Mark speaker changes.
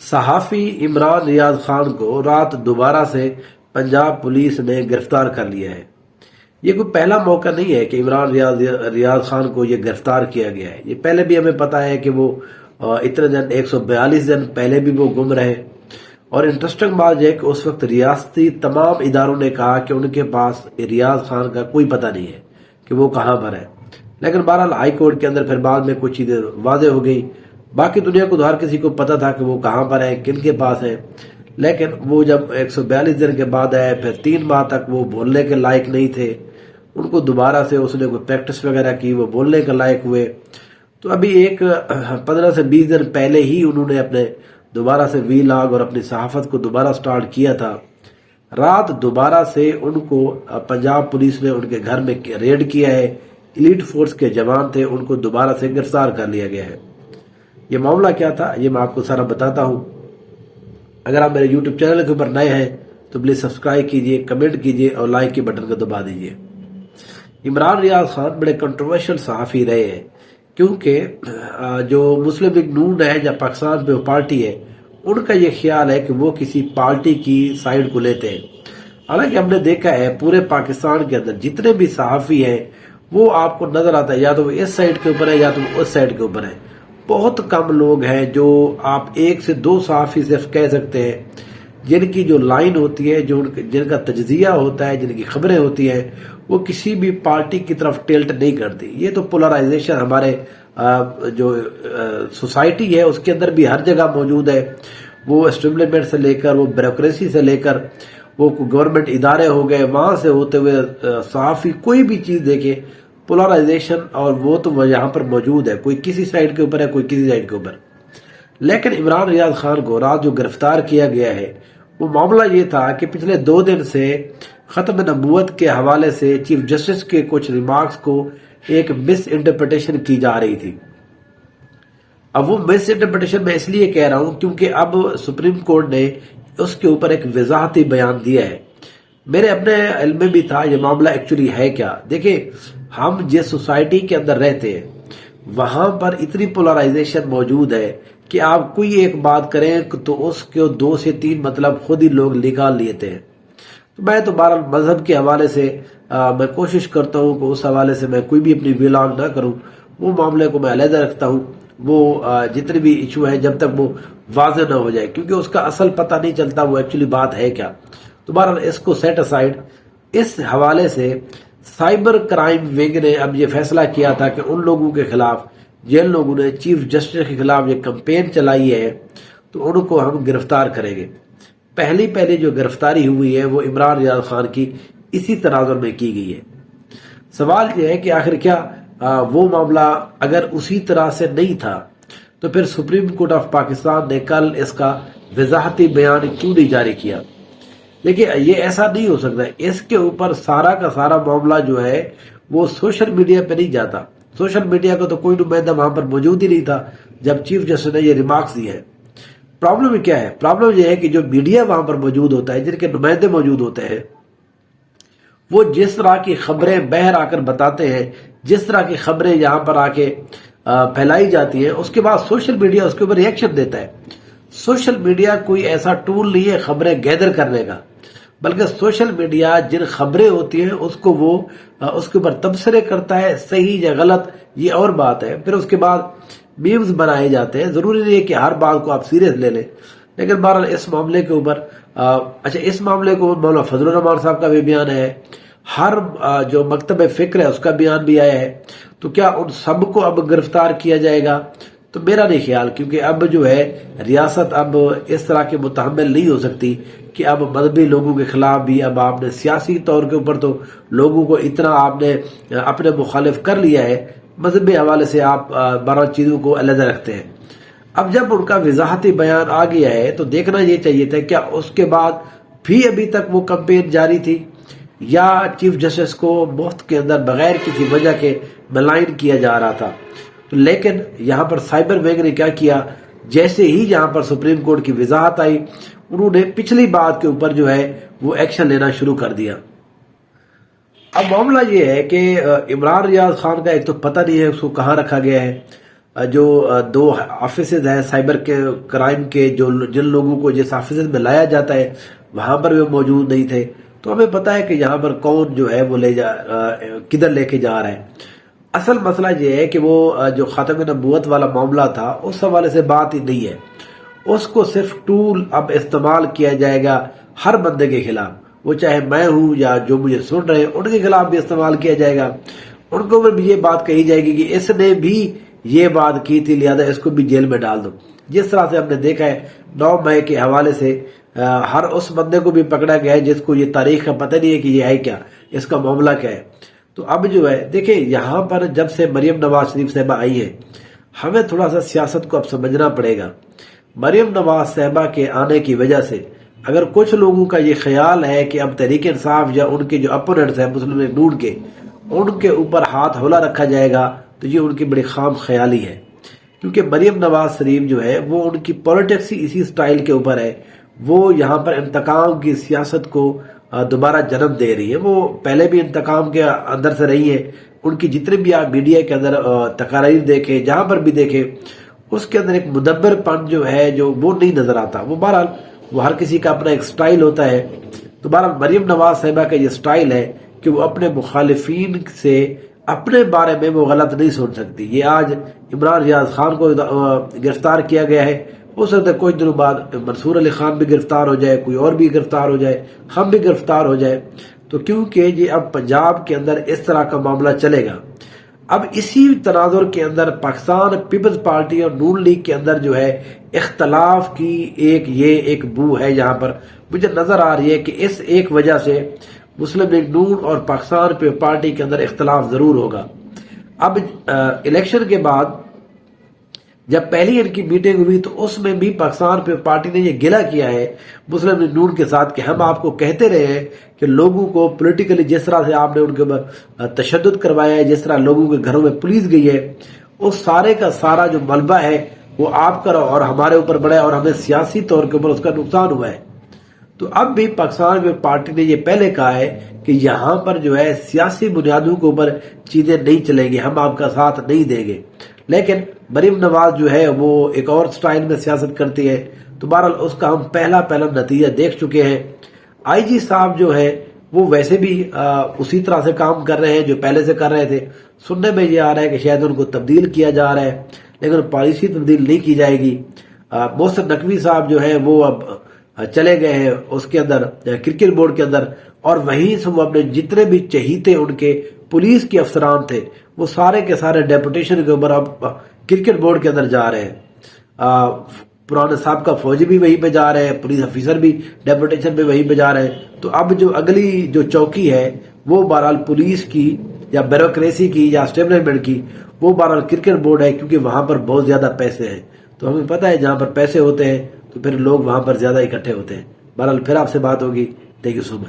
Speaker 1: صحافی عمران ریاض خان کو رات دوبارہ سے پنجاب پولیس نے گرفتار کر لیا ہے۔ یہ کوئی پہلا موقع نہیں ہے کہ عمران ریاض خان کو یہ گرفتار کیا گیا ہے۔ یہ پہلے بھی ہمیں پتا ہے کہ وہ اتنے دن 142 دن پہلے بھی وہ گم رہے، اور انٹرسٹنگ بات یہ ہے کہ اس وقت ریاستی تمام اداروں نے کہا کہ ان کے پاس ریاض خان کا کوئی پتہ نہیں ہے کہ وہ کہاں پر ہے، لیکن بہرحال ہائی کورٹ کے اندر پھر بعد میں کچھ چیزیں واضح ہو گئی۔ باقی دنیا کو تو ہر کسی کو پتہ تھا کہ وہ کہاں پر ہے، کن کے پاس ہے، لیکن وہ جب 142 دن کے بعد آئے، پھر 3 ماہ تک وہ بولنے کے لائق نہیں تھے، ان کو دوبارہ سے اس نے کوئی پریکٹس وغیرہ کی، وہ بولنے کے لائق ہوئے، تو ابھی 15 سے 20 دن پہلے ہی انہوں نے اپنے دوبارہ سے وی لاگ اور اپنی صحافت کو دوبارہ سٹارٹ کیا تھا۔ رات دوبارہ سے ان کو پنجاب پولیس نے ان کے گھر میں ریڈ کیا ہے، ایلیٹ فورس کے جوان تھے، ان کو دوبارہ سے گرفتار کر لیا گیا ہے۔ یہ معاملہ کیا تھا یہ میں آپ کو سارا بتاتا ہوں۔ اگر آپ میرے یوٹیوب چینل کے اوپر نئے ہیں تو پلیز سبسکرائب کیجئے، کمنٹ کیجئے اور لائک کے بٹن کو دبا دیجئے۔ عمران ریاض خان بڑے کنٹروورشل صحافی رہے ہیں، کیونکہ جو مسلم لیگ نون ہے یا پاکستان پہ پارٹی ہے، ان کا یہ خیال ہے کہ وہ کسی پارٹی کی سائیڈ کو لیتے ہیں۔ حالانکہ ہم نے دیکھا ہے پورے پاکستان کے اندر جتنے بھی صحافی ہیں وہ آپ کو نظر آتا ہے یا تو وہ اس سائیڈ کے اوپر ہے یا تو وہ اس سائیڈ کے اوپر ہے۔ بہت کم لوگ ہیں جو آپ 1 سے 2 صحافی صرف کہہ سکتے ہیں جن کی جو لائن ہوتی ہے، جن کا تجزیہ ہوتا ہے، جن کی خبریں ہوتی ہیں، وہ کسی بھی پارٹی کی طرف ٹلٹ نہیں کرتی۔ یہ تو پولرائزیشن ہمارے جو سوسائٹی ہے اس کے اندر بھی ہر جگہ موجود ہے، وہ اسٹیبلشمنٹ سے لے کر، وہ بیوروکریسی سے لے کر، وہ گورنمنٹ ادارے ہو گئے، وہاں سے ہوتے ہوئے صحافی کوئی بھی چیز دیکھے، پولرائزیشن اور وہ تو یہاں پر موجود ہے، کوئی کسی سائیڈ کے اوپر ہے، کوئی کسی سائیڈ کے اوپر۔ لیکن عمران ریاض خان کو رات جو گرفتار کیا گیا ہے وہ معاملہ یہ تھا کہ پچھلے 2 دن سے ختم نبوت کے حوالے سے چیف جسٹس کے کچھ ریمارکس کو ایک مس انٹرپریٹیشن کی جا رہی تھی۔ اب وہ مس انٹرپریٹیشن میں اس لیے کہہ رہا ہوں کیونکہ اب سپریم کورٹ نے اس کے اوپر ایک وضاحتی بیان دیا ہے۔ میرے اپنے علم میں بھی تھا یہ معاملہ ایکچولی ہے کیا۔ دیکھیں، ہم جس سوسائٹی کے اندر رہتے ہیں وہاں پر اتنی پولرائزیشن موجود ہے کہ آپ کوئی ایک بات کریں تو اس کے 2 سے 3 مطلب خود ہی لوگ نکال لیتے ہیں۔ تو میں تو بہرحال مذہب کے حوالے سے میں کوشش کرتا ہوں کہ اس حوالے سے میں کوئی بھی اپنی ویلاگ نہ کروں، وہ معاملے کو میں علیحدہ رکھتا ہوں۔ وہ جتنے بھی ایشو ہیں جب تک وہ واضح نہ ہو جائے، کیونکہ اس کا اصل پتہ نہیں چلتا وہ ایکچولی بات ہے کیا۔ تو بہرحال اس کو سیٹ اسائیڈ، اس حوالے سے سائبر کرائم ونگ نے اب یہ فیصلہ کیا تھا کہ ان لوگوں کے خلاف جن لوگوں نے چیف جسٹس کے خلاف یہ کمپین چلائی ہے تو ان کو ہم گرفتار کریں گے۔ پہلی جو گرفتاری ہوئی ہے وہ عمران ریاض خان کی اسی تناظر میں کی گئی ہے۔ سوال یہ ہے کہ آخر کیا وہ معاملہ اگر اسی طرح سے نہیں تھا تو پھر سپریم کورٹ آف پاکستان نے کل اس کا وضاحتی بیان کیوں نہیں جاری کیا؟ دیکھیں، یہ ایسا نہیں ہو سکتا، اس کے اوپر سارا کا سارا معاملہ جو ہے وہ سوشل میڈیا پہ نہیں جاتا۔ سوشل میڈیا کا تو کوئی نمائندہ وہاں پر موجود ہی نہیں تھا جب چیف جسٹس نے یہ ریمارکس دیے ہیں۔ پرابلم کیا ہے؟ پرابلم یہ ہے کہ جو میڈیا وہاں پر موجود ہوتا ہے، جن کے نمائندے موجود ہوتے ہیں، وہ جس طرح کی خبریں باہر آ کر بتاتے ہیں، جس طرح کی خبریں یہاں پر آ کے پھیلائی جاتی ہیں، اس کے بعد سوشل میڈیا اس کے اوپر ریئیکشن دیتا ہے۔ سوشل میڈیا کوئی ایسا ٹول نہیں ہے خبریں گیدر کرنے کا، بلکہ سوشل میڈیا جن خبریں ہوتی ہیں اس کو وہ اس کے اوپر تبصرے کرتا ہے، صحیح یا غلط یہ اور بات ہے۔ پھر اس کے بعد میمز بنائے جاتے ہیں۔ ضروری نہیں ہے کہ ہر بات کو آپ سیریس لے لیں، لیکن بہرحال اس معاملے کے اوپر اس معاملے کو مولانا فضل الرحمان صاحب کا بھی بیان ہے، ہر جو مکتب فکر ہے اس کا بیان بھی آیا ہے۔ تو کیا ان سب کو اب گرفتار کیا جائے گا؟ تو میرا نہیں خیال، کیونکہ اب جو ہے ریاست اب اس طرح کے متحمل نہیں ہو سکتی کہ اب مذہبی لوگوں کے خلاف بھی اب آپ نے سیاسی طور کے اوپر تو لوگوں کو اتنا آپ نے اپنے مخالف کر لیا ہے، مذہبی حوالے سے آپ 12 چیزوں کو علیحدہ رکھتے ہیں۔ اب جب ان کا وضاحتی بیان آ گیا ہے تو دیکھنا یہ چاہیے تھا کیا اس کے بعد بھی ابھی تک وہ کمپین جاری تھی، یا چیف جسٹس کو مفت کے اندر بغیر کسی وجہ کے ملائن کیا جا رہا تھا۔ لیکن یہاں پر سائبر ونگ نے کیا کیا، جیسے ہی یہاں پر سپریم کورٹ کی وضاحت آئی انہوں نے پچھلی بات کے اوپر جو ہے وہ ایکشن لینا شروع کر دیا۔ اب معاملہ یہ ہے کہ عمران ریاض خان کا ایک تو پتہ نہیں ہے اس کو کہاں رکھا گیا ہے، جو دو آفیسز ہیں سائبر کے کرائم کے، جن لوگوں کو جس آفیسز میں لایا جاتا ہے وہاں پر وہ موجود نہیں تھے. تو ہمیں پتا ہے کہ یہاں پر کون جو ہے وہ کدھر لے کے جا رہا ہے. اصل مسئلہ یہ ہے کہ وہ جو ختم نبوت والا معاملہ تھا اس حوالے سے بات ہی نہیں ہے. اس کو صرف ٹول اب استعمال کیا جائے گا ہر بندے کے خلاف، وہ چاہے میں ہوں یا جو مجھے سن رہے ہیں ان کے خلاف بھی استعمال کیا جائے گا. ان کو بھی یہ بات کہی جائے گی کہ اس نے بھی یہ بات کی تھی لہذا اس کو بھی جیل میں ڈال دو. جس طرح سے ہم نے دیکھا ہے 9 مئی کے حوالے سے ہر اس بندے کو بھی پکڑا گیا ہے جس کو یہ تاریخ کا پتہ نہیں ہے کہ یہ ہے کیا، اس کا معاملہ کیا ہے. تو اب جو ہے دیکھیں یہاں پر جب سے مریم نواز شریف صاحبہ آئی ہے ہمیں تھوڑا سا سیاست کو اب سمجھنا پڑے گا. مریم نواز صاحبہ کے آنے کی وجہ سے اگر کچھ لوگوں کا یہ خیال ہے کہ اب تحریک انصاف یا ان کے جو اپوننٹس ہیں مسلم لیگ نون کے، ان کے اوپر ہاتھ ہلا رکھا جائے گا تو یہ ان کی بڑی خام خیالی ہے. کیونکہ مریم نواز شریف جو ہے وہ ان کی پولیٹکس ہی اسی سٹائل کے اوپر ہے. وہ یہاں پر انتقام کی سیاست کو دوبارہ جنم دے رہی ہے. وہ پہلے بھی انتقام کے اندر سے رہی ہے. ان کی جتنے بھی آپ میڈیا کے اندر تقاریر دیکھیں، جہاں پر بھی دیکھیں، اس کے اندر ایک مدبر پن جو ہے جو وہ نہیں نظر آتا. وہ بہرحال وہ ہر کسی کا اپنا ایک سٹائل ہوتا ہے. تو بہرحال مریم نواز صاحبہ کا یہ سٹائل ہے کہ وہ اپنے مخالفین سے اپنے بارے میں وہ غلط نہیں سن سکتی. یہ آج عمران ریاض خان کو گرفتار کیا گیا ہے، ہو سکتا ہے کچھ دنوں بعد منصور علی خان بھی گرفتار ہو جائے، کوئی اور بھی گرفتار ہو جائے، ہم بھی گرفتار ہو جائے. تو کیونکہ یہ اب پنجاب کے اندر اس طرح کا معاملہ چلے گا. اب اسی تناظر کے اندر پاکستان پیپلز پارٹی اور نون لیگ کے اندر جو ہے اختلاف کی ایک بو ہے. یہاں پر مجھے نظر آ رہی ہے کہ اس ایک وجہ سے مسلم لیگ نون اور پاکستان پیپلز پارٹی کے اندر اختلاف ضرور ہوگا. اب الیکشن کے بعد جب پہلی ان کی میٹنگ ہوئی تو اس میں بھی پاکستان پیپلز پارٹی نے یہ گلہ کیا ہے مسلم لیگ نون کے ساتھ کہ ہم آپ کو کہتے رہے ہیں کہ لوگوں کو پولیٹیکلی جس طرح سے آپ نے ان کے اوپر تشدد کروایا ہے، جس طرح لوگوں کے گھروں میں پولیس گئی ہے، اس سارے کا سارا جو ملبہ ہے وہ آپ کا اور ہمارے اوپر بڑھا ہے اور ہمیں سیاسی طور کے اوپر اس کا نقصان ہوا ہے. تو اب بھی پاکستان پیپلز پارٹی نے یہ پہلے کہا ہے کہ یہاں پر جو ہے سیاسی بنیادوں کے اوپر چیزیں نہیں چلیں گی، ہم آپ کا ساتھ نہیں دیں گے. لیکن مریم نواز جو ہے وہ ایک اور سٹائل میں سیاست کرتی ہے. تو بہرحال اس کا ہم پہلا نتیجہ دیکھ چکے ہیں. آئی جی صاحب جو ہے وہ ویسے بھی اسی طرح سے کام کر رہے ہیں جو پہلے سے کر رہے تھے. سننے میں یہ آ رہا ہے کہ شاید ان کو تبدیل کیا جا رہا ہے لیکن پالیسی تبدیل نہیں کی جائے گی. محسن نقوی صاحب جو ہے وہ اب چلے گئے ہیں اس کے اندر کرکٹ بورڈ کے اندر، اور وہیں سے وہ اپنے جتنے بھی چہیتے ان کے پولیس کے افسران تھے وہ سارے کے سارے ڈیپوٹیشن کے اوپر اب کرکٹ بورڈ کے اندر جا رہے ہیں. پرانے صاحب کا فوجی بھی وہیں پہ جا رہے ہیں، پولیس افیسر بھی ڈیپوٹیشن پہ وہیں پہ جا رہے ہیں. تو اب جو اگلی جو چوکی ہے وہ بہرحال پولیس کی یا بیوروکریسی کی یا اسٹیبلشمنٹ کی، وہ بہرحال کرکٹ بورڈ ہے کیونکہ وہاں پر بہت زیادہ پیسے ہیں. تو ہمیں پتہ ہے جہاں پر پیسے ہوتے ہیں تو پھر لوگ وہاں پر زیادہ اکٹھے ہوتے ہیں. بہرحال پھر آپ سے بات ہوگی. Thank you so much.